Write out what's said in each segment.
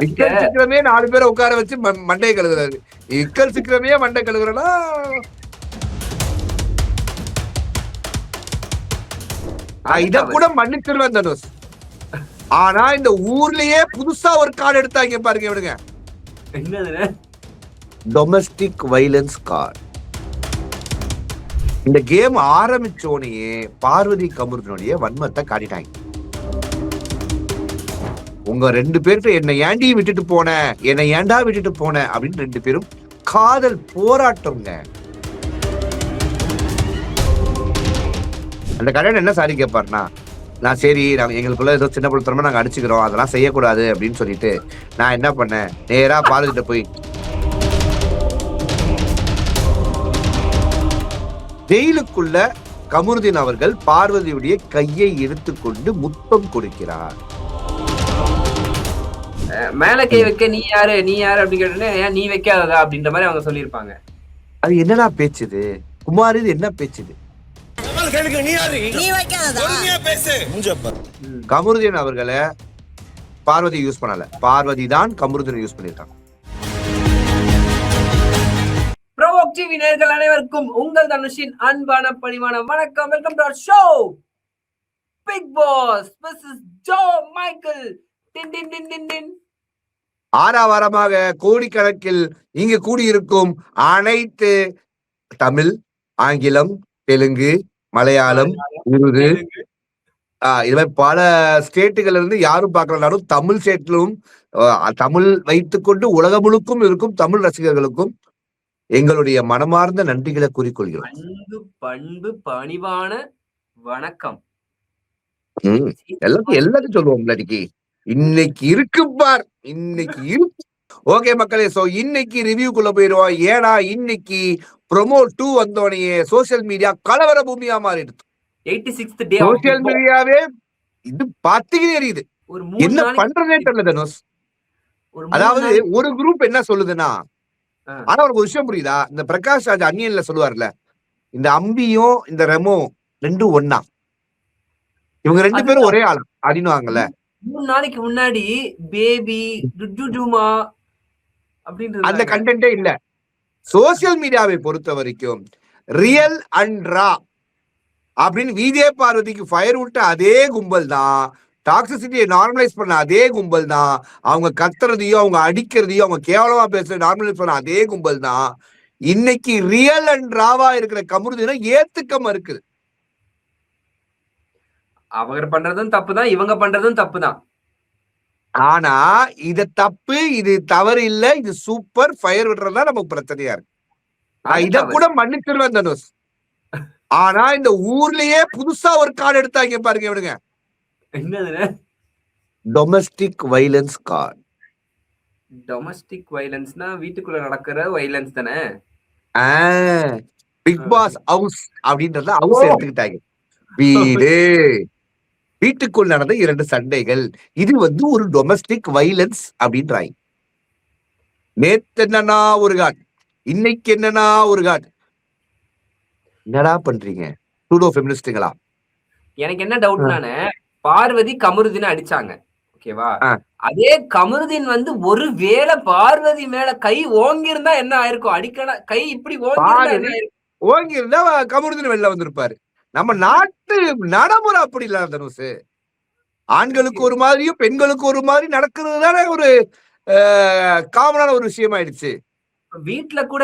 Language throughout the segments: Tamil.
இக்கல் சிக்கிரமே 4 பேரை உட்கார வச்சு மண்டையை கழுகுறாரு. இக்கல் சிக்கிரமே மண்டை கழுகுறனா இத கூட மன்னிச்சிருவேன் தனுஷ். ஆனா இந்த ஊர்லயே புதுசா ஒரு கார்டு எடுத்தாங்க பாருங்க இவனுங்க. என்னது? Domestic violence card. இந்த கேம் ஆரம்பிச்சோனே பார்வதி கமுருதனுடைய வன்மத்தை காட்டிட்டாங்க. உங்க 2 பேர்கிட்ட என்னை ஏண்டி விட்டுட்டு போன, என்னை ஏண்டா விட்டுட்டு போன அப்படின்னு 2 பேரும் காதல் போராட்டம்ங்க. அந்த கடன் என்ன சாரி கேட்பாருன்னா, நான் சரி நாங்க எங்களுக்குள்ள ஏதோ சின்ன பிள்ளைத்தனமா நாங்க அடிச்சுக்கிறோம், அதெல்லாம் செய்யக்கூடாது அப்படின்னு சொல்லிட்டு நான் என்ன பண்ணேன், நேரா பார்வதிட்ட போய் ஜெயிலுக்குள்ள கமுருதீன் அவர்கள் பார்வதியுடைய கையை எடுத்துக்கொண்டு முத்தம் கொடுக்கிறார். மேல கை வைக்க நீ யாரு நீ யாரு அப்படின்னு கேட்டோன்னே ஏன் நீ வைக்காததா அப்படின்ற மாதிரி அவங்க சொல்லியிருப்பாங்க. அது என்னடா பேச்சுது குமார், இது என்ன பேச்சுது? கமுருதீன் அவர்களை பார்வதி யூஸ் பண்ணல, பார்வதி தான் கமுருதீன் யூஸ் பண்ணிருக்காங்க. ப்ரோவோக் டிவி நேயர்கள் அனைவருக்கும் உங்கள் தனுஷின் அன்பான பணிவான வணக்கம். Welcome to our show Bigg Boss versus Jo Michael. டின் டின் டின் டின் டின். ஆறாவாரமாக கோடிக்கணக்கில் இங்கு கூடியிருக்கும் அனைத்து தமிழ், ஆங்கிலம், தெலுங்கு, மலையாளம், உருது இது மாதிரி பல ஸ்டேட்டுகள்ல இருந்து யாரும் பார்க்கலனாலும் தமிழ் ஸ்டேட்லும் தமிழ் வைத்துக்கொண்டு உலகம் முழுக்கும் இருக்கும் தமிழ் ரசிகர்களுக்கும் எங்களுடைய மனமார்ந்த நன்றிகளை கூறிக்கொள்கிறோம். அன்பு பண்பு பணிவான வணக்கம். எல்லாத்தையும் சொல்லுவோம். இன்னைக்கு இருக்கு பார், இன்னைக்கு இருக்கு. ஓகே மக்களே, சோ இன்னைக்கு ரிவ்யூக்குள்ள போயிருவோம். ஏன்னா இன்னைக்கு ப்ரோமோ 2 வந்தோடனே சோசியல் மீடியா கலவர பூமியா மாறிடுது. 86th டே சோசியல் மீடியாவே இது பாத்துக்கிட்டே எரியுது. என்ன பண்றதே தெரியல தனுஷ். அதாவது ஒரு குரூப் என்ன சொல்லுதுன்னா, ஆனா ஒரு விஷயம் புரியுதா, இந்த பிரகாஷ் ராஜ் அன்னியன்ல சொல்லுவார்ல, இந்த அம்பியும் இந்த ரெமோ ரெண்டும் ஒன்னா, இவங்க 2 பேரும் ஒரே ஆள் அப்படின்னுவாங்கல்ல. 3 நாளைக்கு முன்னாடி பேபி டுஜுஜுமா அப்படின்றது அந்த கண்டென்ட்டே இல்ல. சோசியல் மீடியாவை பொறுத்த வரைக்கும் ரியல் அண்ட் ரா அப்படின்னு விஜய் பார்வதிக்கு ஃபயர் விட்ட அதே கும்பல் தான், டாக்ஸிசிட்டியை நார்மலைஸ் பண்ண அதே கும்பல் தான், அவங்க கத்துறதையும் அவங்க அடிக்கிறதையும் அவங்க கேவலமா பேசுறது நார்மலைஸ் பண்ண அதே கும்பல் தான் இன்னைக்கு ரியல் அண்ட் ராவா இருக்கிற கமுருதீனை ஏத்துக்க மறுக்குது. அவங்க பண்றதும் தப்புதான், இவங்க பண்றதும் தப்புதான். ஆனா இது தப்பு, இது தவறு இல்ல, இது சூப்பர் ஃபயர் விடுறதா நமக்கு பிரச்சனையா இருக்கு. இத கூட மன்னிச்சிருவேன் தனுஷ். ஆனா இந்த ஊர்லயே புதுசா ஒரு கார்டு எடுத்தாங்க பாருங்க இவனுங்க. என்னது? Domestic violence card. டொமஸ்டிக் வைலன்ஸ்னா வீட்டுக்குள்ள நடக்கிற வைலன்ஸ் தானே. பிக் பாஸ் ஹவுஸ் அப்படின்றத ஹவுஸ் எடுத்துக்கிட்டாங்க. வீடு, வீட்டுக்குள் நடந்த 2 சண்டைகள், இது ஒரு டொமஸ்டிக் வைலன்ஸ் அப்படின்றாங்க. நேத்து என்னன்னா ஒரு காட், இன்னைக்கு என்னன்னா ஒரு காட். என்னடா பண்றீங்க சூடோ ஃபெமினிஸ்டுகளா? எனக்கு என்ன டவுட்னானே, பார்வதி கமுருதீனை அடிச்சாங்க, ஓகேவா? அதே கமுருதீன் ஒரு வேளை பார்வதி மேல கை ஓங்கி இருந்தா என்ன ஆயிருக்கும்? அடிக்கணும் கை இப்படி ஓங்கி இருந்தா கமுருதீன் வெளில வந்திருப்பாரு. நம்ம நாட்டு நடைமுறை அப்படி இல்ல தனுஷு. ஆண்களுக்கு ஒரு மாதிரியும் பெண்களுக்கு ஒரு மாதிரி நடக்கிறது தானே ஒரு காமனான ஒரு விஷயம் ஆயிடுச்சு. வீட்டுல கூட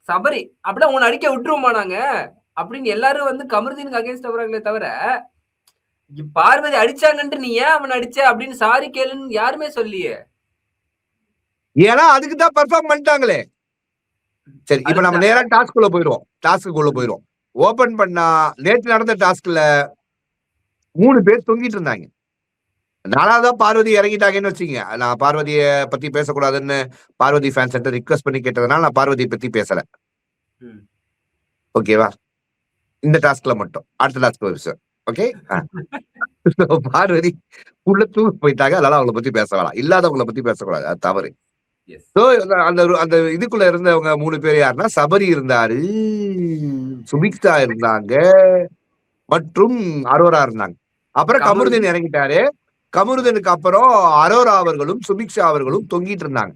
சபரி அப்படிலாம் உன்னை அடிக்க விட்டுருவோமா நாங்க அப்படின்னு எல்லாரும் கமுருதீனுக்கு அகேன்ஸ்ட் வராங்களே தவிர, பார்வதி அடிச்சாங்கன்ட்டு நீ ஏன் அவன் அடிச்ச அப்படின்னு சாரி கேளுன்னு யாருமே சொல்லியே. ஏன்னா அதுக்குதான் பெர்ஃபார்ம் பண்ணிட்டாங்களே. சரி, இப்ப நம்ம நேரா டாஸ்க்குள்ள போயிடுவோம். டாஸ்க்குள்ள போயிடுவோம். ஓபன் பண்ணா நேற்று நடந்த டாஸ்க்ல 3 பேர் தொங்கிட்டு இருந்தாங்க. 4வதா பார்வதி இறங்கிட்டாங்கன்னு வச்சுங்க. நான் பார்வதிய பத்தி பேசக்கூடாதுன்னு பார்வதி ஃபேன்ஸ் கிட்ட ரிக்வெஸ்ட் பண்ணி கேட்டதுனால நான் பார்வதியை பத்தி பேசல. ஓகேவா? இந்த டாஸ்க்ல மட்டும். அடுத்த டாஸ்க் ஓகே. பார்வதி உள்ள தூங்க போயிட்டாங்க, அதனால அவங்கள பத்தி பேச வேணாம். இல்லாதவங்களை பத்தி பேசக்கூடாது, அது தவறு. அந்த இதுக்குள்ள இருந்தவங்க 3 பேர் யாருன்னா, சபரி இருந்தாரு, சுபிக்ஷா இருந்தாங்க மற்றும் அரோரா இருந்தாங்க. அப்புறம் கமுருதீன் இறங்கிட்டாரு. கமருதனுக்கு அப்புறம் அரோரா அவர்களும் சுபிக்ஷா அவர்களும் தொங்கிட்டு இருந்தாங்க.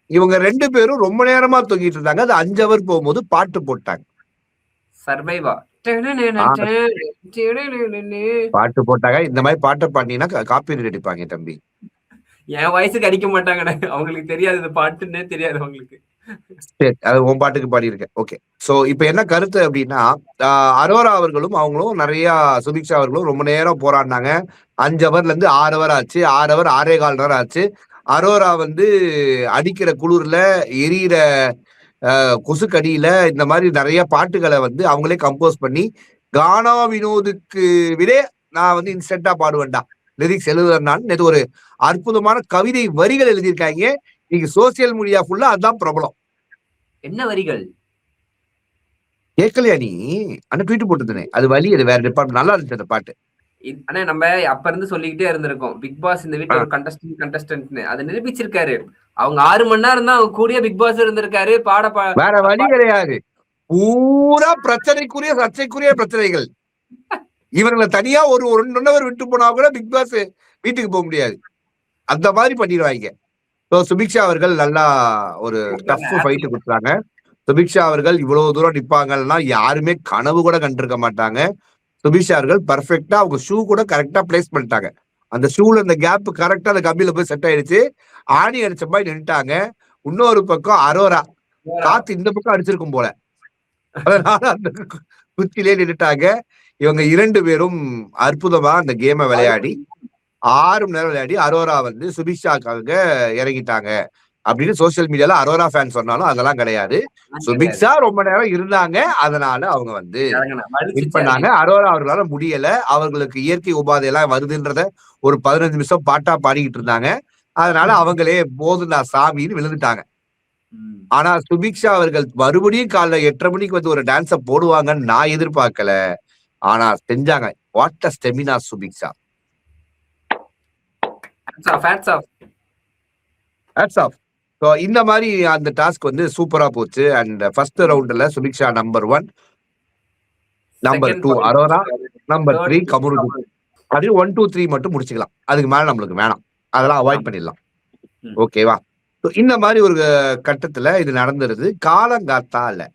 இவங்க 2 பேரும் ரொம்ப நேரமா தொங்கிட்டு இருந்தாங்க. அது 5 ஹவர் போகும்போது பாட்டு போட்டாங்க. சர்வைவா. ஆ, பாட்டு போட்டாங்க. இந்த மாதிரி பாட்டை பாடினீங்கன்னா காப்பி அடிப்பாங்க தம்பி. என் வயசுக்கு அடிக்க மாட்டாங்கடா. அவங்களுக்கு தெரியாது இந்த பாட்டுன்னே தெரியாது அவங்களுக்கு. சரி, அது உன் பாட்டுக்கு பாடியிருக்கேன். ஓகே. சோ இப்ப என்ன கருத்து அப்படின்னா, அரோரா அவர்களும் அவங்களும் நிறைய சுபிக்ஷா அவர்களும் ரொம்ப நேரம் போராடினாங்க. 5 ஹவர்ல இருந்து 6 ஹவர் ஆச்சு. 6 ஹவர் 6.25 ஹவர் ஆச்சு. அரோரா வந்து அடிக்கிற குளிர்ல எரியிற கொசுக்கடியில இந்த மாதிரி நிறைய பாட்டுகளை வந்து அவங்களே கம்போஸ் பண்ணி கானா வினோதுக்கு விட நான் வந்து இன்ஸ்டன்டா பாடுவேன்டா லிரிக்ஸ் எழுதுறேன். நேற்று ஒரு அற்புதமான கவிதை வரிகள் எழுதியிருக்காங்க. நீங்க சோசியல் மீடியா ஃபுல்லா அதான் பிரபலம். என்ன வரிகள்? கேட்கலையா நீ? ஆனா ட்வீட் போட்டுருந்தேன். அது வழி, அது வேற டிபார்ட்மெண்ட். நல்லா இருந்துச்சு அந்த பாட்டு. ஆனா நம்ம அப்ப இருந்து சொல்லிக்கிட்டே இருந்திருக்கோம், பிக் பாஸ் இந்த வீட்டுல ஒரு கண்டஸ்டன்ட்னு அதை நிரூபிச்சிருக்காரு. அவங்க 6 மணி நேரம் தான் அவங்க கூடிய பிக் பாஸ் இருந்திருக்காரு. வேற வழி கிடையாது. பூரா பிரச்சனைக்குரிய சர்ச்சைக்குரிய பிரச்சனைகள். இவங்களை தனியா ஒரு 1 ஹவர் விட்டு போனா கூட பிக் பாஸ் வீட்டுக்கு போக முடியாது. அந்த மாதிரி பண்ணிடுவாங்க. சுபிக்ஷா அவர்கள் நல்லா ஒரு டஃப் ஃபைட் கொடுத்தாங்க. சுபிக்ஷா அவர்கள் இவ்வளவு தூரம் நிப்பாங்கன்னா யாருமே கனவு கூட கண்டிருக்க மாட்டாங்க. சுபிக்ஷா அவர்கள் பர்ஃபெக்டா அவங்க ஷூ கூட கரெக்டா பிளேஸ் பண்ணிட்டாங்க. அந்த ஷூல இந்த கேப் கரெக்டா அந்த கம்பியில போய் செட் ஆயிடுச்சு. ஆணி அடிச்ச மாதிரி நின்னுட்டாங்க. இன்னொரு பக்கம் அரோரா காத்து இந்த பக்கம் அடிச்சிருக்கும் போல, அதனால அந்த குச்சிலே நின்னுட்டாங்க. இவங்க 2 பேரும் அற்புதமா அந்த கேமை விளையாடி 6 மணி நேரம் விளையாடி அரோரா வந்து சுபிக்ஷாக்காக இறங்கிட்டாங்க அப்படின்னு சோசியல் மீடியால அரோரா ஃபேன் சொன்னாலும் அதெல்லாம் கிடையாது. சுபிக்ஷா ரொம்ப நேரம் இருந்தாங்க, அதனால அவங்க வந்து வின் பண்ணாங்க. அரோரா அவர்களால முடியல. அவர்களுக்கு இயற்கை உபாதை எல்லாம் வருதுன்றத ஒரு 15 நிமிஷம் பாட்டா பாடிக்கிட்டு இருந்தாங்க. அதனால அவங்களே போதுண்டா சாமின்னு விழுந்துட்டாங்க. ஆனா சுபிக்ஷா அவர்கள் மறுபடியும் காலைல 8:30 மணிக்கு வந்து ஒரு டான்ஸ போடுவாங்கன்னு நான் எதிர்பார்க்கல. ஆனா செஞ்சாங்க. What a stamina Subiksha. இந்த மாதிரி அந்த டாஸ்க் வந்து சூப்பரா போச்சு. அண்ட் ஃபர்ஸ்ட் ரவுண்ட்ல Subiksha number 1, number 2 Aurora, number 3 Kamruddin. அது 1, 2, 3 மட்டும் முடிச்சுக்கலாம். அதுக்கு மேல நம்மளுக்கு வேணாம், அதெல்லாம் அவாய்ட் பண்ணிடலாம். ஓகேவா? இந்த மாதிரி ஒரு கட்டத்துல இது நடந்துருது. காலங்காத்தால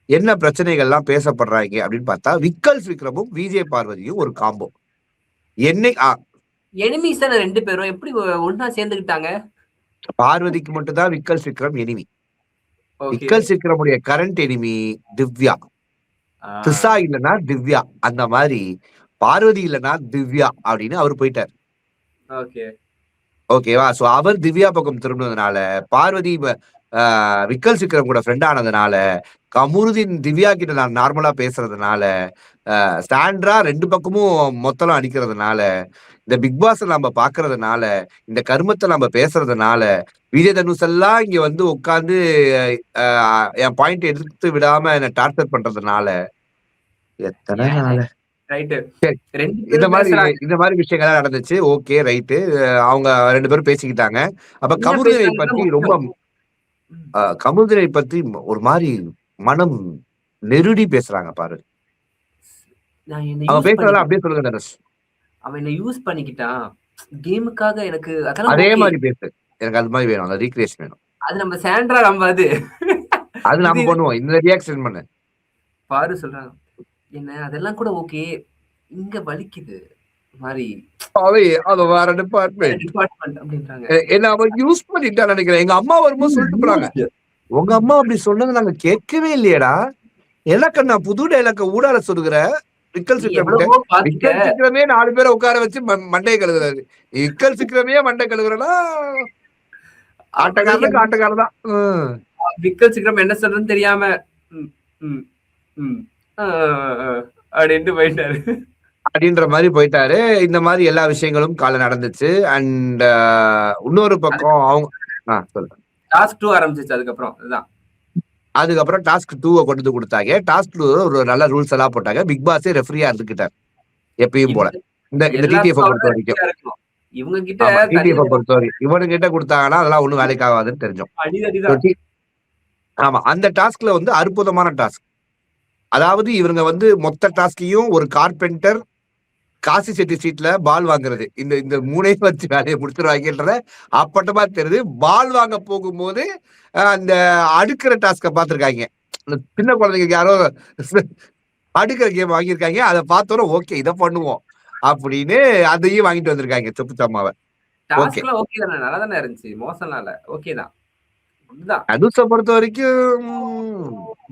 என்ன பிரச்சனைகள்லாம் பேசப்படுறாங்க அப்படின்னு பார்த்தா, விக்கல்ஸ் விக்ரமும் விஜய் பார்வதியும் ஒரு காம்போ. எனிமீஸ் 2 பேரும் எப்படி ஒண்ணா சேர்ந்துக்கிட்டாங்க? பார்வதிக்கு மட்டும் தான் Vikkals Vikram enemy. Vikkals விக்ரமுடைய current enemy Divya. திசா இல்லைன்னா திவ்யா. அந்த மாதிரி பார்வதி இல்லைன்னா திவ்யா அப்படின்னு அவர் போயிட்டார். ஓகேவா? சோ அவர் திவ்யா பக்கம் திரும்பினதுனால, பார்வதி விக்கல்ஸ் விக்ரம் கூட ஃப்ரெண்ட் ஆனதுனால, கமருதீன் திவ்யா கிட்ட நான் நார்மலா பேசுறதுனால, சாண்ட்ரா 2 பக்கமும் மொத்தம் அடிக்கிறதுனால, இந்த பிக் பாஸ் நம்ம பாக்குறதுனால, இந்த கர்மத்தை நம்ம பேசுறதுனால, விஜய் தனுஷ் எல்லாம் இங்க வந்து உட்கார்ந்து என் பாயிண்ட் எடுத்து விடாம என்ன டார்ச்சர் பண்றதுனால எத்தனை நாள் இந்த மாதிரி விஷயங்கள்லாம் நடந்துச்சு. Okay right. அவங்க 2 பேரும் பேசிக்கிட்டாங்க. அப்ப கமருதீனை பத்தி ஒரு மாதிரி மனம் நெருடி பேசுறாங்க பாரு. அவன் பேசுறதெல்லாம் அப்படியே சொல்லுங்க தனுஷ். அவன் என்ன யூஸ் பண்ணிக்கிட்டான் கேமுக்காக. எனக்கு அதே மாதிரி பேசு. எனக்கு அது மாதிரி வேணும். அந்த ரீக்ரியேஷன் வேணும். அது நம்ம சாண்ட்ரா நம்ம அது நாம பண்ணுவோம். இந்த ரியாக்ஷன் பண்ணு. பாரு சொல்றாங்க என்ன அதெல்லாம் கூட ஓகே, இங்க வலிக்குது மாதிரி. அது வேற டிபார்ட்மெண்ட் அப்படின்றாங்க. என்ன அவன் யூஸ் பண்ணிட்டான் நினைக்கிறேன். எங்க அம்மா வரும்போது சொல்லிட்டு போறாங்க, உங்க அம்மா அப்படி சொன்னது நாங்க கேட்கவே இல்லையடா. எனக்கு நான் புது டைலாக்க ஊடால சொல்லுகிற. விக்கல் சிக்கிரமே 4 பேரை உட்கார வச்சு மண்டையை கழுகுறாரு. விக்கல் சிக்கிரமே மண்டை கழுகுறனா ஆட்டக்காரனுக்கு ஆட்டக்காரன் தான். விக்கல் சிக்கிரம் என்ன சொல்றதுன்னு தெரியாம அப்படின்ட்டு போயிட்டாரு அப்படின்ற மாதிரி போயிட்டாரு. இந்த மாதிரி எல்லா விஷயங்களும் காலை நடந்துச்சு. அண்ட் இன்னொரு பக்கம் அவங்க சொல்லுங்க டாஸ்க் 2 ஆரம்பிச்சிச்சு. அதுக்கப்புறம் டாஸ்க் 2 கொண்டு கொடுத்தாங்க. டாஸ்க் 2 ஒரு நல்ல ரூல்ஸ் எல்லாம் போட்டாங்க. பிக் பாஸே ரெஃபரியா இருந்துக்கிட்டார் எப்பயும் போல. இந்த டிடிஎஃப் பொறுத்த வரைக்கும் இவனு கிட்ட கொடுத்தாங்கன்னா அதெல்லாம் ஒண்ணும் வேலைக்கு ஆகாதுன்னு தெரிஞ்சோம். ஆமா, அந்த டாஸ்க்ல வந்து அற்புதமான டாஸ்க். அதாவது இவங்க வந்து மொத்த டாஸ்கையும் ஒரு கார்பெண்டர் காசி செட்டி சீட்ல பால் வாங்குறது இந்த இந்த 3 வச்சு வேலையை முடிச்சிருவாங்கன்றத அப்பட்டமா தெரியுது. பால் வாங்க போகும்போது அந்த அடுக்கிற டாஸ்க பார்த்திருக்காங்க. சின்ன குழந்தைங்க யாரோ அடுக்கிற கேம் வாங்கியிருக்காங்க. அதை பார்த்தோம் ஓகே இதை பண்ணுவோம் அப்படின்னு அதையும் வாங்கிட்டு வந்திருக்காங்க சொப்பு சாமாவை. டாஸ்க்லாம் ஓகே தானே, நல்லா தானே இருந்துச்சு, மோசம் இல்ல, ஓகே தான். தனுஷை பொறுத்த வரைக்கும்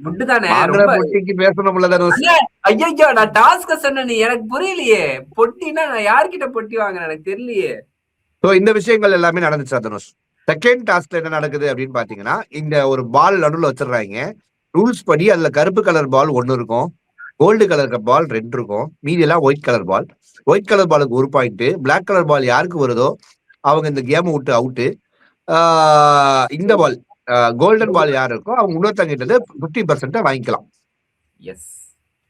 பொட்டிக்கு பேசணும்ல தனுஷ். ஐயோ நான் டாஸ்க சொன்ன, நீ எனக்கு புரியலையே. பொட்டினா நான் யார்கிட்ட பொட்டி வாங்கினேன் எனக்கு தெரியலையே. இந்த விஷயங்கள் எல்லாமே நடந்துச்சு தனுஷ். செகண்ட் டாஸ்க்ல என்ன நடக்குது அப்படின்னு பாத்தீங்கன்னா, இந்த ஒரு பால் நடுவில் வச்சிடுறாங்க. ரூல்ஸ் படி அதுல கருப்பு கலர் பால் 1 இருக்கும், கோல்டு கலர் பால் 2 இருக்கும், மீதி எல்லாம் white colour ball. White colour பாலுக்கு 1 பாயிண்ட், பிளாக் கலர் பால் யாருக்கு வருதோ அவங்க இந்த கேம் விட்டு அவுட்டு. இந்த பால் கோல்டன் பால் யாரு இருக்கோ அவங்க இன்னொருத்தங்கிட்ட 50% வாங்கிக்கலாம்.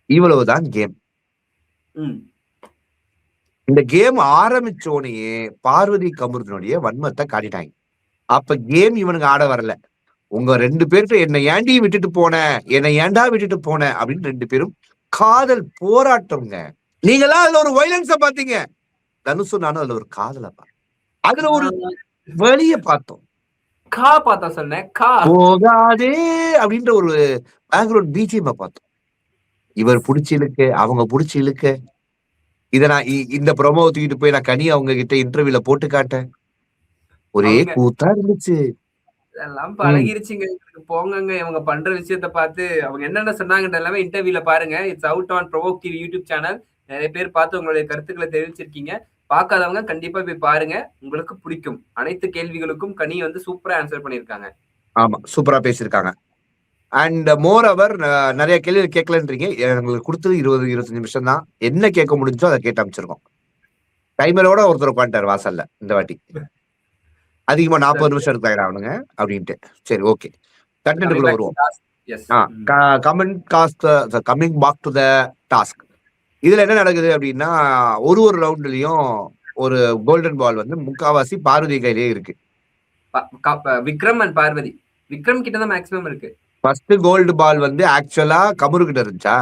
இவ்வளவுதான் கேம். இந்த கேம் ஆரம்பிச்சோனையே பார்வதி கமருதனுடைய வன்மத்தை காட்டிட்டாங்க. அப்ப கேம் இவனுக்கு ஆட வரல. உங்க 2 பேர்கிட்ட என்னை ஏண்டி விட்டுட்டு போன, என்னை ஏண்டா விட்டுட்டு போன அப்படின்னு 2 பேரும் காதல் போராட்டம்ங்க. நீங்களாம் அதுல ஒரு வயலன்ஸ பாத்தீங்க, தனுஷும் நானும் அதுல ஒரு காதல பார்த்தோம், அதுல ஒரு வழிய பார்த்தோம். போகாதே அப்படின்ற ஒரு பேக்ரவுண்ட் பிஜிஎம் பார்த்தோம். இவர் புடிச்சு இழுக்க, அவங்க புடிச்சு இழுக்க, இத நான் இந்த ப்ரோமோ தூக்கிட்டு போய் நான் கனி அவங்க கிட்ட இன்டர்வியூல போட்டு காட்டேன். ஒரே கூத்தா இருந்துச்சு. இதெல்லாம் பழகிருச்சுங்க, போங்க. இவங்க பண்ற விஷயத்த பார்த்து அவங்க என்னென்ன சொன்னாங்கன்ற எல்லாமே இன்டர்வியூல பாருங்க. It's out on provoke TV YouTube channel. நிறைய பேர் பார்த்து உங்களுடைய கருத்துக்களை தெரிவிச்சிருக்கீங்க. பார்க்காதவங்க கண்டிப்பா போய் பாருங்க, உங்களுக்கு பிடிக்கும். அனைத்து கேள்விகளுக்கும் கனி வந்து சூப்பரா ஆன்சர் பண்ணிருக்காங்க. ஆமா, சூப்பரா பேசியிருக்காங்க. அண்ட் மோர் அவர் நிறைய கேள்வி கேட்கலன்றீங்க. எங்களுக்கு கொடுத்தது 20-25 நிமிஷம் தான். என்ன கேட்க முடிஞ்சோ அதை கேட்டு அமைச்சிருக்கோம். டைமரோட ஒருத்தர் உட்காந்துட்டார் வாசல்ல இந்த வாட்டி. அதிகமா 40 நிமிஷம் எடுத்தாங்க அவனுங்க அப்படின்ட்டு. சரி, ஓகே, கண்டென்ட்குள்ள வருவோம். Coming back to the task. இதுல என்ன நடக்குது அப்படின்னா, ஒரு ரவுண்ட்லயும் ஒரு கோல்டன் பால் வந்து முக்காவாசி பார்வதி கையிலே இருக்கு. விக்ரம் அண்ட் பார்வதி, விக்ரம் கிட்ட தான் மேக்ஸிமம் இருக்கு. ஃபர்ஸ்ட் கோல்டு பால் வந்து ஆக்சுவலா கமரு கிட்ட இருந்துச்சா?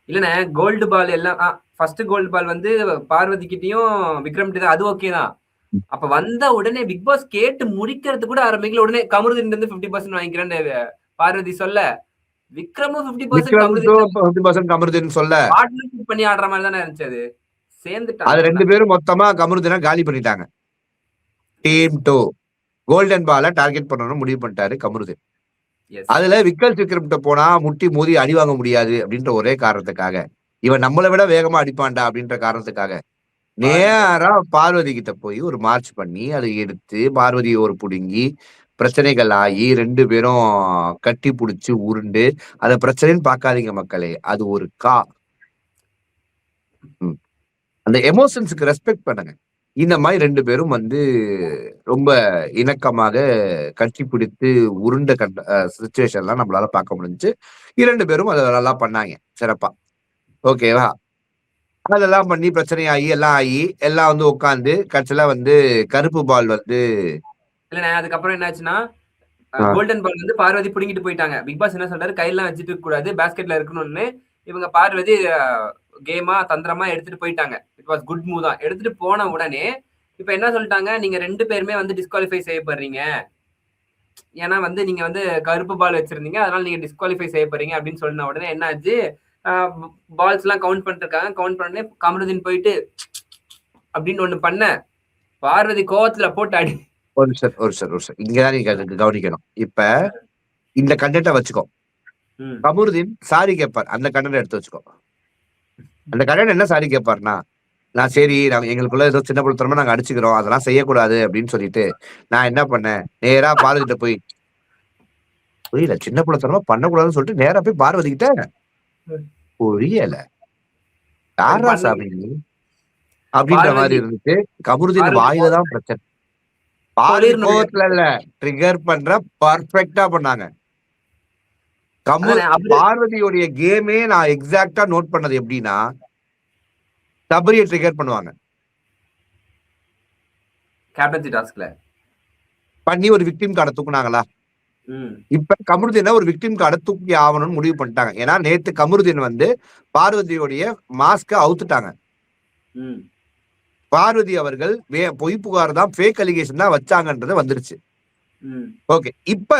இல்லண்ணே, கோல்டு பால் எல்லாம் ஃபர்ஸ்ட் கோல்டு பால் வந்து பார்வதி கிட்டயும் விக்ரம் கிட்ட, அது ஓகே தான். அப்ப வந்த உடனே பிக் பாஸ் கேட்டு முடிக்கிறது கூட ஆரம்பிக்கல, உடனே கமருதீன் வந்து 50% வாங்கிக்கிறேன்னு பார்வதி சொல்ல, விக்ரமும் 50% கமருதீன் சொல்ல பார்ட்னர்ஷிப் பண்ணி ஆடுற மாதிரி தானே இருந்துச்சு. அது சேர்ந்துட்டாங்க. அது 2 பேரும் மொத்தமா கமருதீனை காலி பண்ணிட்டாங்க. டீம் 2 கோல்டன் பால டார்கெட் பண்ணணும்னு முடிவு பண்ணிட்டாரு கமருதீன். அதுல விக்ரம் போனா முட்டி மோதி அடி வாங்க முடியாது அப்படின்ற ஒரே காரணத்துக்காக, இவன் நம்மளை விட வேகமா அடிப்பான்டா அப்படின்ற காரணத்துக்காக நேரா பார்வதி கிட்ட போய் ஒரு மார்ச் பண்ணி அதை எடுத்து பார்வதியை ஒரு புடுங்கி பிரச்சனைகள் ஆகி 2 பேரும் கட்டி புடிச்சு உருண்டு, அத பிரச்சனைன்னு பார்க்காதீங்க மக்களே, அது ஒரு அந்த எமோஷன்ஸுக்கு ரெஸ்பெக்ட் பண்ணுங்க. இந்த மாதிரி 2 பேரும் வந்து ரொம்ப இணக்கமாக கட்டி பிடித்து உருண்ட சிச்சுவேஷன்லாம் நம்மளால பார்க்க முடிஞ்சு. 2 பேரும் அதை நல்லா பண்ணாங்க சிறப்பா. ஓகேவா? அதெல்லாம் பண்ணி பிரச்சனையாகி எல்லாம் ஆகி எல்லாம் வந்து உட்காந்து கடைசியில வந்து கருப்பு பால் வந்து இல்லண்ணே, அதுக்கப்புறம் என்னாச்சுன்னா கோல்டன் பால் வந்து பார்வதி புடுங்கிட்டு போயிட்டாங்க. பிக் பாஸ் என்ன சொல்றாரு, கையெல்லாம் வச்சுட்டு இருக்க கூடாது, பேஸ்கெட்ல இருக்கணும்னு. இவங்க பார்வதி கேமா தந்திரமா எடுத்துட்டு போயிட்டாங்க. இட் வாஸ் குட் மூவ் தான். எடுத்துட்டு போன உடனே இப்ப என்ன சொல்லிட்டாங்க, நீங்க 2 பேருமே வந்து டிஸ்குவாலிஃபை செய்யப்படுறீங்க, ஏன்னா வந்து நீங்க வந்து கருப்பு பால் வச்சிருந்தீங்க, அதனால நீங்க டிஸ்குவாலிஃபை செய்யப்படுறீங்க அப்படின்னு சொன்ன உடனே என்ன ஆச்சு, பால்ஸ் எல்லாம் கவுண்ட் பண்ணிட்டு இருக்காங்க. கவுண்ட் பண்ணே கமருதீன் போயிட்டு அப்படின்னு ஒண்ணு பண்ண, பார்வதி கோவத்துல போட்டு அடி. ஒரு சார் இங்கதான் நீங்க கவனிக்கணும். இப்ப இந்த கண்டென்ட்டை வச்சுக்கோ, கமருதீன் சாரி கேட்பார், அந்த கண்டென்ட் எடுத்து வச்சுக்கோ. அந்த கண்டென்ட் என்ன சாரி கேட்பார்னா, நான் சரி நாங்க எங்களுக்குள்ள ஏதோ சின்ன பிள்ளைத்தனமா நாங்க அடிச்சுக்கிறோம், அதெல்லாம் செய்யக்கூடாது அப்படின்னு சொல்லிட்டு நான் என்ன பண்ணேன், நேரா பார்வதி கிட்ட போய் புரியல, சின்ன பிள்ளைத்தனமா பண்ணக்கூடாதுன்னு சொல்லிட்டு நேரா போய் பார்வதி கிட்ட புரியல யாரா சாமி அப்படின்ற மாதிரி இருந்துச்சு. கமருதீன் வாயில தான் பிரச்சனை, கோவத்துல இல்ல, ட்ரிகர் பண்ற பர்ஃபெக்டா பண்ணாங்க. பார்வதியோடைய கேமே நான் எக்ஸாக்டா நோட் பண்ணது எப்படின்னா, சபரியை ட்ரிகர் பண்ணுவாங்க கேப்டன்சி டாஸ்க்ல பண்ணி ஒரு விக்டிம் கார்டை தூக்குனாங்களா. இப்ப கமருதீனை ஒரு விக்டிம் கார்டை தூக்கி ஆகணும்னு முடிவு பண்ணிட்டாங்க. ஏன்னா நேத்து கமருதீன் வந்து பார்வதியோடைய மாஸ்க அவுத்துட்டாங்க. ம். பார்வதி அவர்கள் பொய் புகார் தான், ஃபேக் அலிகேஷன் தான் வச்சாங்கன்றது வந்துருச்சு. ம். ஓகே. இப்ப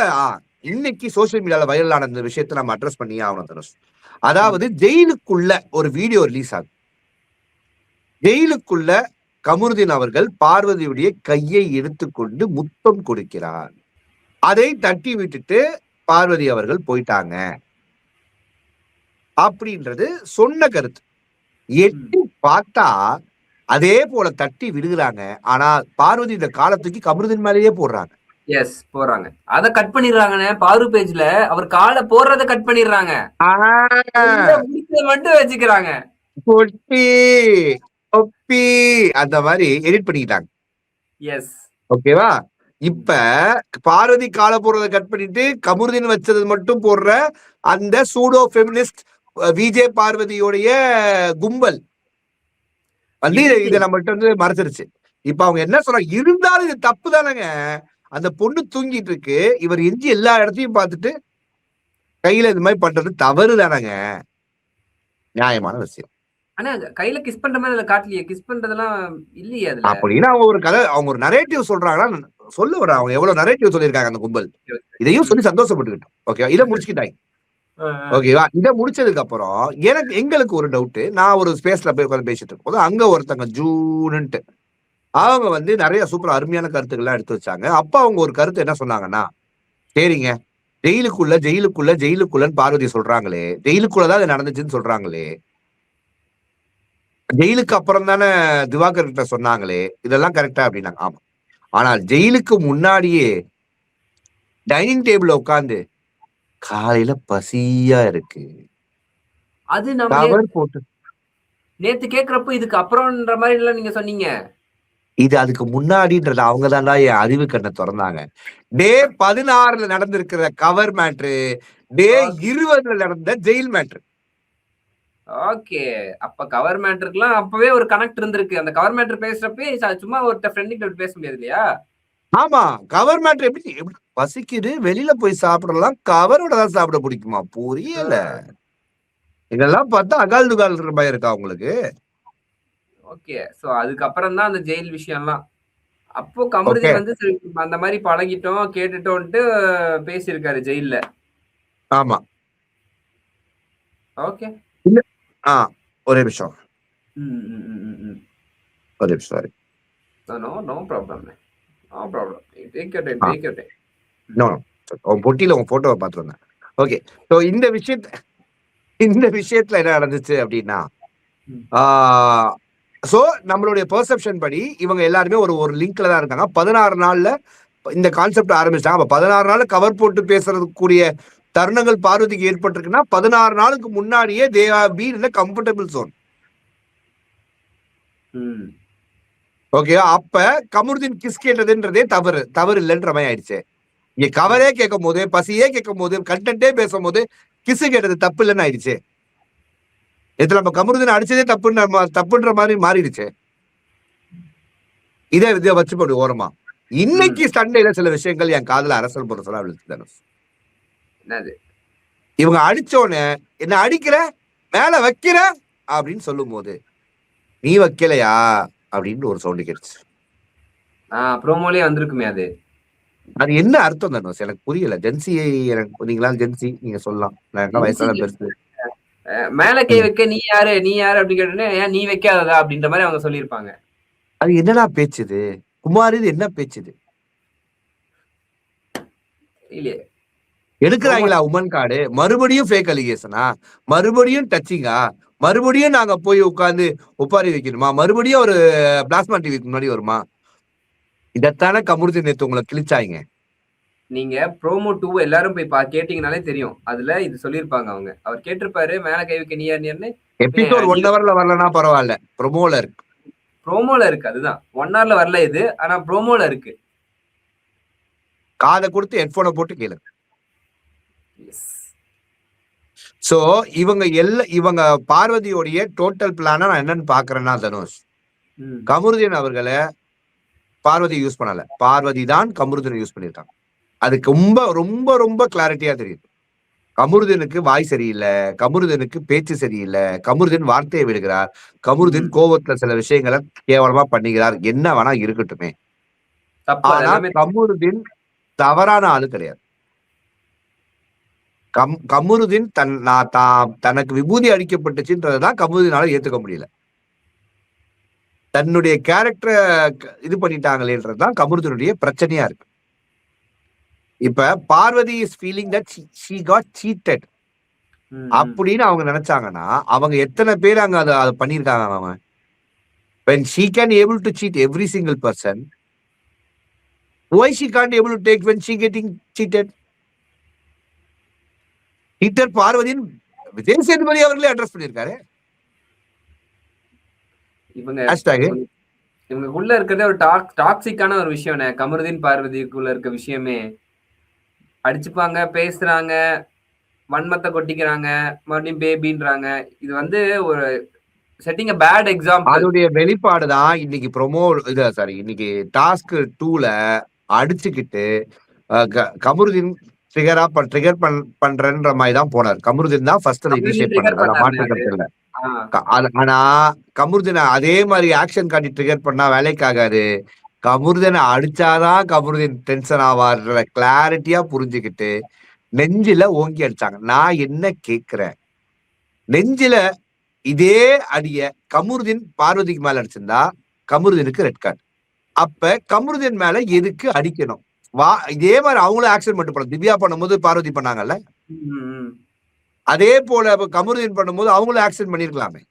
இன்னைக்கு சோசியல் மீடியால வைரல் ஆன இந்த விஷயத்தை நம்ம அட்ரஸ் பண்ணியே ஆகணும் தனுஷ். அதாவது ஜெயிலுக்குள்ள ஒரு வீடியோ ரிலீஸ் ஆகுது. ஜெயிலுக்குள்ள கமருதீன் அவர்கள் பார்வதியுடைய கையை எடுத்துக்கொண்டு முத்தம் கொடுக்கிறார். அதை தட்டி விட்டுட்டு பார்வதி அவர்கள் போயிட்டாங்க அப்படின்றது சொன்ன கருத்து. எட்டி பார்த்தா அதே போல தட்டி விடுகிறாங்க. ஆனா பார்வதி இந்த காலத்துக்கு கமருதீன் மேலேயே போடுறாங்க. எஸ், போறாங்க. அத கட் பண்ணிடுறாங்கண்ணே. பாரு பேஜ்ல அவர் காலை போடுறத கட் பண்ணிடுறாங்க, மட்டும் வச்சுக்கிறாங்க. அந்த மாதிரி எடிட் பண்ணிக்கிட்டாங்க. எஸ், ஓகேவா? இப்ப பார்வதி காலை போடுறத கட் பண்ணிட்டு கமருதீன் வச்சது மட்டும் போடுற அந்த சூடோ ஃபெமினிஸ்ட் விஜே பார்வதியோடைய கும்பல் வந்து இதை நம்மகிட்ட வந்து மறைச்சிருச்சு. இப்ப அவங்க என்ன சொல்றாங்க, இருந்தாலும் இது தப்பு தானேங்க. அந்த பொண்ணு தூங்கிட்டு இருக்கு, இவர் எஞ்சி எல்லா இடத்தையும் பார்த்துட்டு கையில இது மாதிரி பண்றது தவறு தானேங்க, நியாயமான விஷயம். ஆனா கையில கிஸ் பண்ற மாதிரி அதுல காட்டலையே, கிஸ் பண்றதெல்லாம் இல்லையே அதுல. அப்படின்னு அவங்க ஒரு கதை, அவங்க ஒரு நரேட்டிவ் சொல்றாங்கன்னா சொல்ல வர, அவங்க எவ்வளவு நரேட்டிவ் சொல்லியிருக்காங்க அந்த கும்பல், இதையும் சொல்லி சந்தோஷப்பட்டுக்கிட்டோம். ஓகே, இதை முடிச்சுக்கிட்டாங்க. ஓகேவா? இதை முடிச்சதுக்கு அப்புறம் எங்களுக்கு ஒரு டவுட். நான் ஒரு ஸ்பேஸ்ல போய் உட்காந்து பேசிட்டு இருக்கும் போது அங்க ஒருத்தங்க ஜூன்ட்டு அவங்க வந்து நிறைய சூப்பர் அருமையான கருத்துக்கள்லாம் எடுத்து வச்சாங்க. அப்ப அவங்க ஒரு கருத்து என்ன சொன்னாங்கன்னா, சரிங்க, ஜெயிலுக்குள்ளன்னு பார்வதி சொல்றாங்களே, ஜெயிலுக்குள்ளதான் அது நடந்துச்சுன்னு சொல்றாங்களே, ஜெயிலுக்கு அப்புறம் தானே திவாகர் கிட்ட சொன்னாங்களே, இதெல்லாம் கரெக்டா அப்படின்னாங்க. ஆமா, ஆனால் ஜெயிலுக்கு முன்னாடியே டைனிங் டேபிள்ல உட்காந்து காலையில பசியா இருக்கு, அது நம்ம போட்டு நேத்து கேக்குறப்ப இதுக்கு அப்புறம்ன்ற மாதிரி எல்லாம் நீங்க சொன்னீங்க. இது அதுக்கு முன்னாடின்றது அவங்க தான்டா என் அறிவு கண்ணை திறந்தாங்க. டே 16 நடந்திருக்கிற கவர் மேட்ரு, டே 20 நடந்த ஜெயில் மேட்ரு. ஓகே, அப்ப கவர் மேட்டருக்குலாம் அப்பவே ஒரு கனெக்ட் இருந்திருக்கு. அந்த கவர் மேட்டர் பேசுறப்ப சும்மா ஒரு ஃப்ரெண்ட் பேச முடியாது இல்லையா? ஆமா, கவர் மேட்டர் எப்படி பசிக்குது வெளியில போய் சாப்பிடலாம், கவரோட தான் சாப்பிட பிடிக்குமா? புரியல. இதெல்லாம் பார்த்தா அகால் துகால் பயம் இருக்கா உங்களுக்கு? ஓகே, சோ அதுக்கப்புறம் தான் அந்த ஜெயில் விஷயம்லாம். அப்போ கமருதீன் வந்து அந்த மாதிரி பழகிட்டோம் கேட்டுட்டோம்ட்டு பேசியிருக்காரு ஜெயில்ல. ஆமா, ஓகே. ஒரே நிமிஷம், ஒரே நிமிஷம், sorry. No problem, no problem. Take your time, take your time. No, உன் பொட்டியில உன் போட்டோவை பார்த்து வந்தேன். ஓகே, ஸோ இந்த விஷயத்துல என்ன நடந்துச்சு அப்படின்னா, சோ நம்மளுடைய பெர்செப்ஷன் படி இவங்க எல்லாருமே ஒரு லிங்க்ல தான் இருக்காங்க. 16 நாள்ல இந்த கான்செப்ட் ஆரம்பிச்சாங்க. அப்ப 16 நாள் கவர் போட்டு பேசுறதுக்குரிய தருணங்கள் பார்வதிக்கு ஏற்பட்டிருக்குன்னா 16 நாளுக்கு முன்னாடியே they are been in comfortable zone. Okay, அப்ப கமருதீன் கிஸ் கேட்டதுன்றதே தவறு இல்லைன்ற மாதிரி ஆயிடுச்சு. இங்க கவரே கேட்கும் போது, பசியே கேட்கும் போது, கண்டென்ட்டே பேசும் போது கிஸ் கேட்டது தப்பு இல்லைன்னு ஆயிடுச்சு. இதுல நம்ம கமருதீன் அடிச்சதே தப்புன்ற மாதிரி மாறிடுச்சு. இதை வச்சு போடு ஓரமா. இன்னைக்கு சண்டையில சில விஷயங்கள் என் காதுல அரசல் பொருசலா விழுந்து, இவங்க அடிச்சோன்னு என்ன அடிக்கிற, மேல வைக்கிற அப்படின்னு சொல்லும் போது நீ வைக்கலையா அப்படின்னு ஒரு சவுண்ட் கேட்டுச்சு. ப்ரோமோலயே வந்திருக்குமே அது. அது என்ன அர்த்தம் தனுஷ் எனக்கு புரியல. ஜென்சி, எனக்கு நீங்களா ஜென்சி, நீங்க சொல்லலாம். வயசான பெருசு. மேல கை வைக்க நீ யாரு அப்படி கேட்டோன்னே ஏன் நீ வைக்காததா அப்படின்ற மாதிரி அவங்க சொல்லியிருப்பாங்க. அது என்னடா பேச்சுது குமார், இது என்ன பேச்சுது? இல்லையே, எடுக்கிறாங்களா உமன் கார்டு, மறுபடியும் ஃபேக் அலிகேஷனா, மறுபடியும் டச்சிங்கா, மறுபடியும் நாங்க போய் உட்கார்ந்து ஒப்பாரி வைக்கணுமா, மறுபடியும் ஒரு பிளாஸ்மா டிவிக்கு முன்னாடி வருமா? இதத்தானே கமருதீன் நேத்து உங்களை கிழிச்சாங்க. நீங்க ப்ரோமோ 2 எல்லாரும் போய் கேட்டீங்கனாலே தெரியும். அதுல இது சொல்லிருப்பாங்க அவங்க. அவர் கேட்டிருப்பாரு மேல கை வைக்க நீ யாருன்னு. எபிசோட் 1 ஹவர்ல வரலனா பரவாயில்ல, ப்ரோமோல இருக்கு. ப்ரோமோல இருக்கு, அதுதான் 1 ஹவர்ல வரல இது, ஆனா ப்ரோமோல இருக்கு. காதை கொடுத்து ஹெட்போனை போட்டு கேளு. சோ இவங்க பார்வதியோடைய டோட்டல் பிளான நான் என்னன்னு பாக்குறேன்னா தனுஷ், கமருதீன் அவர்களை பார்வதி யூஸ் பண்ணல, பார்வதி தான் கமருதீன் யூஸ் பண்ணிருக்காங்க. அதுக்கு ரொம்ப ரொம்ப ரொம்ப கிளாரிட்டியா தெரியுது. கமருதீனுக்கு வாய் சரியில்லை, கமருதீனுக்கு பேச்சு சரியில்லை, கமருதீன் வார்த்தையை விடுகிறார், கமருதீன் ம். கோவத்துல சில விஷயங்களை கேவலமா பண்ணுகிறார், என்ன வேணா இருக்கட்டுமே. தப்பு. அது ஆனா எல்லாமே கமருதீன் தவறான ஆளு கிடையாது. கமருதீன் தனக்கு விபூதி அளிக்கப்பட்டுச்சுன்றதுதான் கமருதீனால ஏத்துக்க முடியல. தன்னுடைய கேரக்டரை இது பண்ணிட்டாங்களேன்றதுதான் கமருதீனுடைய பிரச்சனையா இருக்கு. இப்ப Parvathi is feeling that she got cheated அப்படின்னு அவங்க நினைச்சாங்கன்னா அவங்க எத்தனை பேர் அங்க அதை பண்ணிருக்காங்க. அவங்க when she can able to cheat every single person, why she can't able to take when she getting cheated? cheater பார்வதியின் விஜய் சேதுபதி அவர்களே அட்ரஸ் பண்ணிருக்காரு. இவங்களுக்குள்ள இருக்கிறதே ஒரு டாக்ஸிக்கான ஒரு விஷயம். கமருதீன் பார்வதிக்குள்ள இருக்க விஷயமே அடிச்சுப்பாங்க, பேசுறாங்க, வன்மத்தை கொட்டிக்கிறாங்க, மறுபடியும் பேபின்றாங்க. இது வந்து ஒரு செட்டிங் a bad example. அதோடைய வெளிப்பாடு தான் இன்னைக்கு இன்னைக்கு டாஸ்க் 2ல அடிச்சுக்கிட்டு கமருதீன் ட்ரிகர் பண்றன்ற மாதிரி தான் போனார். கமருதீன் தான் ஃபர்ஸ்ட் இனிஷியேட் பண்ணாரு, மாற்றுக்கிறது இல்ல. ஆனா கமருதீனை அதே மாதிரி ஆக்ஷன் காட்டி ட்ரிகர் பண்ணா வேலைக்காகாது. கமருதீனை அடிச்சாதான் கமருதீன் டென்ஷன் ஆவார்ன்ற கிளாரிட்டியா புரிஞ்சுக்கிட்டு நெஞ்சில ஓங்கி அடிச்சாங்க. நான் என்ன கேக்குறேன், நெஞ்சில இதே அடிய கமருதீன் பார்வதிக்கு மேல அடிச்சிருந்தா கமருதீனுக்கு ரெட் கார்டு. அப்ப கமருதீன் மேல எதுக்கு அடிக்கணும்? இதே மாதிரி அவங்களும் ஆக்ஷன் மட்டும் பண்ண. திவ்யா பண்ணும்போது பார்வதி பண்ணாங்கல்ல, அதே போல கமருதீன் பண்ணும்போது அவங்களும் ஆக்ஷன் பண்ணிருக்கலாமே.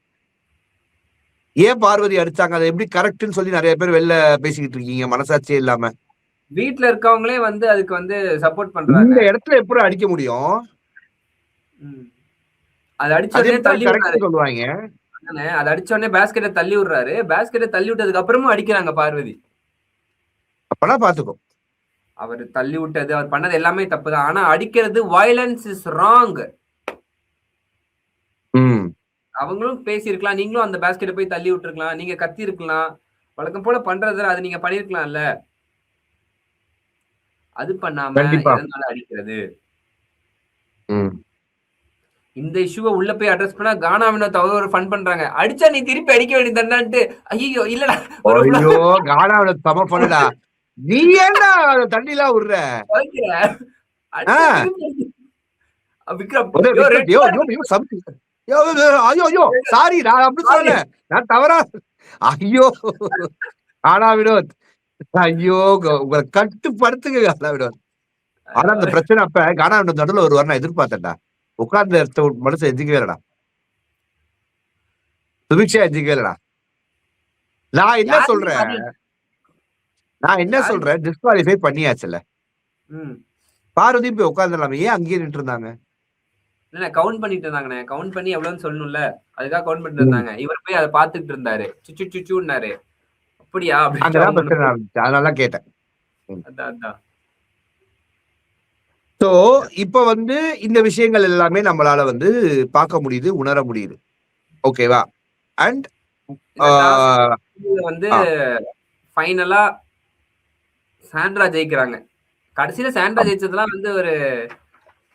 ஏன் பார்வதி அடிச்சாங்க? அதை எப்படி கரெக்ட்னு சொல்லி நிறைய பேர் வெளில பேசிக்கிட்டு இருக்கீங்க மனசாட்சியே இல்லாம. வீட்டுல இருக்கவங்களே வந்து அதுக்கு வந்து சப்போர்ட் பண்றாங்க. இந்த இடத்துல எப்படி அடிக்க முடியும்? அது அடிச்சோடனே தள்ளி சொல்லுவாங்க. அது அடிச்சோடனே பேஸ்கெட்டை தள்ளி விடுறாரு. பேஸ்கெட்டை தள்ளி விட்டதுக்கு அப்புறமும் அடிக்கிறாங்க பார்வதி. அப்பனா பாத்துக்கோ, அவர் தள்ளி விட்டது, அவர் பண்ணது எல்லாமே தப்புதான். ஆனா அடிக்கிறது வயலன்ஸ் இஸ் ராங். அவங்களும் பேசியிருக்கலாம், நீங்களும் அந்த பேஸ்கெட்டை போய் தள்ளி விட்டுருக்கலாம், நீங்க கத்தி இருக்கலாம், வழக்கம் போல பண்றது அது நீங்க பண்ணிருக்கலாம்ல. அது பண்ணாம எதனால அடிக்கிறது? இந்த இஷ்யூவை உள்ள போய் அட்ரஸ் பண்ணா கானா வினோத் ஒரு ஃபன் பண்றாங்க. அடிச்சா நீ திருப்பி அடிக்க வேண்டியதுதான்ட்டு. ஐயோ இல்லடா, ஐயோ கானா வினோத் சம பண்ணுடா, நீ ஏன்டா தண்ணிலாம் விடுற? ஐயோ சாரி, நான் அப்படி சொல்லல, நான் தவறா. ஐயோ கானா வினோத், ஐயோ உங்களை கட்டுப்படுத்துங்க கானா வினோத். ஆனா அந்த பிரச்சனை அப்ப கானா வினோத் நடுவில் ஒரு நான் எதிர்பார்த்தேன்டா. உட்கார்ந்த இடத்த மனசு எஞ்சிக்கவேலடா, சுபிக்ஷா எஞ்சிக்கவேலடா. நான் என்ன சொல்றேன், டிஸ்குவாலிஃபை பண்ணியாச்சுல்ல, பார்வதி போய் உட்கார்ந்துடலாமே, ஏன் அங்கேயே நின்று இருந்தாங்க? இல்ல கவுண்ட் பண்ணிட்டு இருந்தாங்கண்ணே. கவுண்ட் பண்ணி எவ்வளவுன்னு சொல்லணும்ல, அதுக்காக கவுண்ட் பண்ணிட்டு இருந்தாங்க. இவர் போய் அதை பாத்துக்கிட்டு இருந்தாரு, சுச்சு சுச்சுன்னாரு. அப்படியா? அதனால கேட்டேன். அதான். சோ இப்ப வந்து இந்த விஷயங்கள் எல்லாமே நம்மளால வந்து பார்க்க முடியுது, உணர முடியுது. ஓகேவா? அண்ட் வந்து ஃபைனலா சாண்ட்ரா ஜெயிக்கிறாங்க. கடைசியில சாண்ட்ரா ஜெயிச்சதெல்லாம் வந்து ஒரு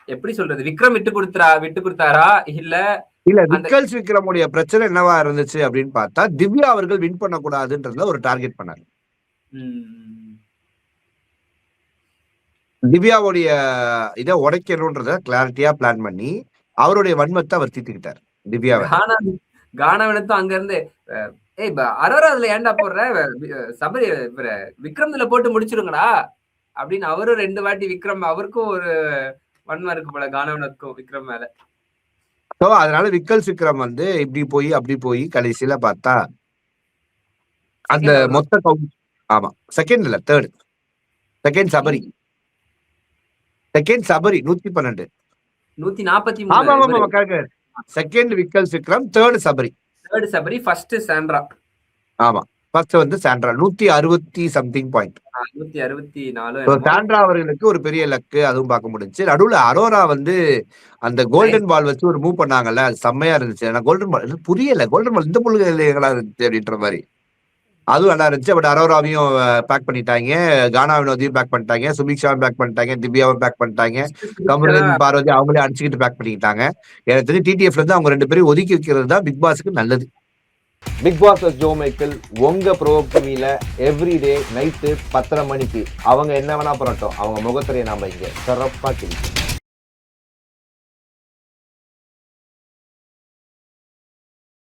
எப்படி சொல்றது, விக்ரம் விட்டு கொடுத்தாரா இல்ல விக்கல்ஸ் விக்ரமுடைய பிரச்சனை என்னவா இருந்துச்சு அப்படின்னு பார்த்தா, திவ்யா அவர்கள் வின் பண்ணக்கூடாதுன்றதுல ஒரு டார்கெட் பண்ணாரு. திவ்யாவுடைய இதை உடைக்கணும்ன்றத கிளாரிட்டியா பிளான் பண்ணி அவருடைய வன்மத்தை அவர் தீர்த்துக்கிட்டார். திவ்யாவை கானாவினத்தும் அங்க இருந்து அரோரா அதுல ஏன்டா போடுற, சபரி விக்ரம்ல போட்டு முடிச்சிருங்கடா அப்படின்னு அவரும் 2 வாட்டி விக்ரம், அவருக்கும் ஒரு வன்மம் இருக்கு போல கானாவினத்துக்கும் விக்ரம் மேல. அதனால விக்கல்ஸ் விக்ரம் வந்து இப்படி போய் அப்படி போய் கடைசியில பார்த்தா அந்த மொத்த கவுண்ட், ஆமா செகண்ட் இல்ல third, second Sabari 112 143. Second Vikkals Vikram, third Sabari, first Sandra. ஆமா ஃபர்ஸ்ட் வந்து சாண்ட்ரா 160 சம்திங் பாயிண்ட். 164. சாண்ட்ரா அவர்களுக்கு ஒரு பெரிய லக்கு, அதுவும் பார்க்க முடிஞ்சு. நடுவுல அரோரா வந்து அந்த கோல்டன் பால் வச்சு ஒரு மூவ் பண்ணாங்கல்ல, அது செம்மையா இருந்துச்சு. கோல்டன் பால் புரியல, கோல்டன் பால் இந்த புள்ளிகளா இருந்துச்சு அப்படின்ற மாதிரி. அதுவும் நல்லா இருந்துச்சு. பட் அரோராவையும் பேக் பண்ணிட்டாங்க, கானா வினோதையும் பேக் பண்ணிட்டாங்க, சுபிக்ஷாவும் பேக் பண்ணிட்டாங்க, திவ்யாவும் பேக் பண்ணிட்டாங்க, கமருதீன் பார்வதி அவங்களே அடிச்சுக்கிட்டு பேக் பண்ணிக்கிட்டாங்க. எனக்கு தெரிஞ்சு டிடிஎஃப்ல இருந்து அவங்க 2 பேரும் ஒதுக்கி வைக்கிறது தான் பிக் பாஸுக்கு நல்லது. பிக் பாஸ் ஜோ மைக்கேல் உங்க ப்ரோ டிவில எவ்ரிடே நைட்டு 10:30 மணிக்கு அவங்க என்ன வேணா பண்ணட்டும், அவங்க முகத்திரையை நாம இங்க சிறப்பா கிழிப்போம்.